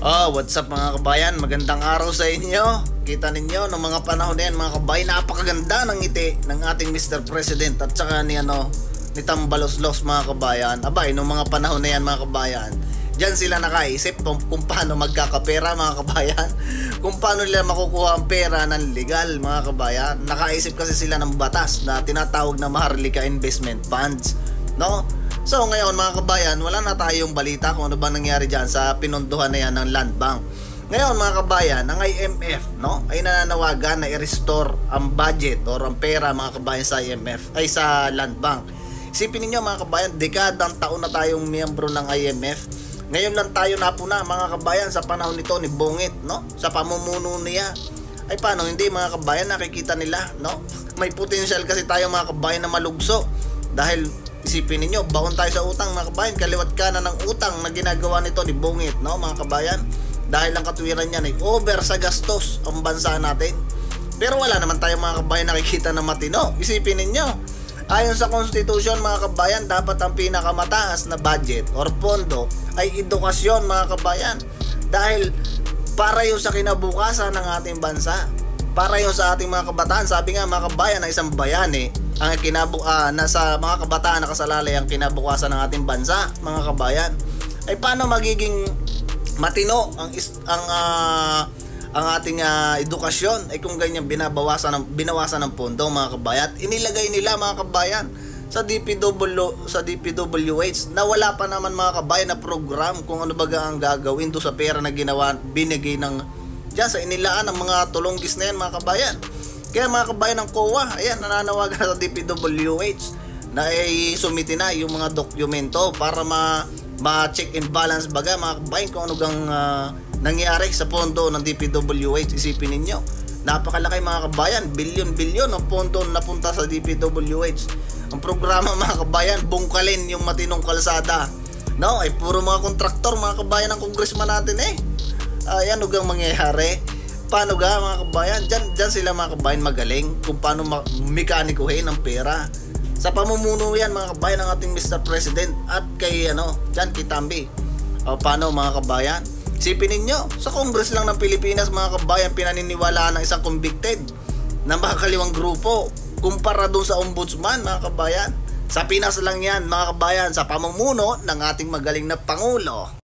Oh, what's up mga kabayan? Magandang araw sa inyo. Kita ninyo ng mga panahon na yan mga kabayan, napakaganda ng ngiti ng ating Mr. President at saka ni Tambaloslos mga kabayan. Abay, nung mga panahon na yan mga kabayan, diyan sila nakaisip kung paano magkakapera mga kabayan, kung paano nila makukuha ang pera ng legal mga kabayan. Nakaisip kasi sila ng batas na tinatawag na Maharlika Investment Funds, no? So ngayon mga kabayan, wala na tayong balita kung ano ba nangyari dyan sa pinondohan na yan ng Land Bank. Ngayon mga kabayan, ang IMF ay nananawagan na i-restore ang budget o ang pera mga kabayan sa IMF ay sa Land Bank. Isipin niyo mga kabayan, dekadang taon na tayong miyembro ng IMF. Ngayon lang tayo napuna mga kabayan sa panahon nito ni Bungit, no? Sa pamumuno niya. Ay paano hindi mga kabayan, nakikita nila, no? May potential kasi tayo mga kabayan na malugso dahil isipin ninyo, baon tayo sa utang mga kabayan, kaliwat kanan ng utang na ginagawa nito ni Bungit, no mga kabayan, dahil ang katwiran niya ay over sa gastos ang bansa natin. Pero wala naman tayo mga kabayan nakikita na matino. Isipin ninyo, ayon sa Constitution mga kabayan, dapat ang pinakamataas na budget or pondo ay edukasyon mga kabayan, dahil para yun sa kinabukasan ng ating bansa, para yun sa ating mga kabataan. Sabi nga mga kabayan, ng isang bayani ang nasa mga kabataan nakasalalay ang kinabukasan ng ating bansa mga kabayan. Ay paano magiging matino ang ating edukasyon ay kung ganyan binawasan ng pondo mga kabayan. Inilagay nila mga kabayan sa DPWH na wala pa naman mga kabayan na program kung ano baga ang gagawin do sa pera na binigay ng diyan sa inilaan ng mga tulonggis na yan mga kabayan. Kaya mga kabayan ng COA, ayan, nananawagan sa DPWH na i-sumiti na yung mga dokumento para ma-check and balance baga mga kabayan kung ano gang nangyari sa pondo ng DPWH. Isipin ninyo, napakalaki mga kabayan, bilyon-bilyon ang pondo napunta sa DPWH. Ang programa mga kabayan, bungkalin yung matinong kalsada, no? Ay puro mga kontraktor mga kabayan ng congressman natin ayan, ugang mangyayari. Paano ga mga kabayan? Diyan sila mga kabayan magaling kung paano mekanikuhin ang pera. Sa pamumuno yan mga kabayan ng ating Mr. President at kay diyan kay Tambi. Paano mga kabayan? Isipin ninyo, sa Congress lang ng Pilipinas mga kabayan, pinaniniwalaan ng isang convicted na makakaliwang grupo kumpara doon sa ombudsman mga kabayan. Sa Pinas lang yan mga kabayan, sa pamumuno ng ating magaling na Pangulo.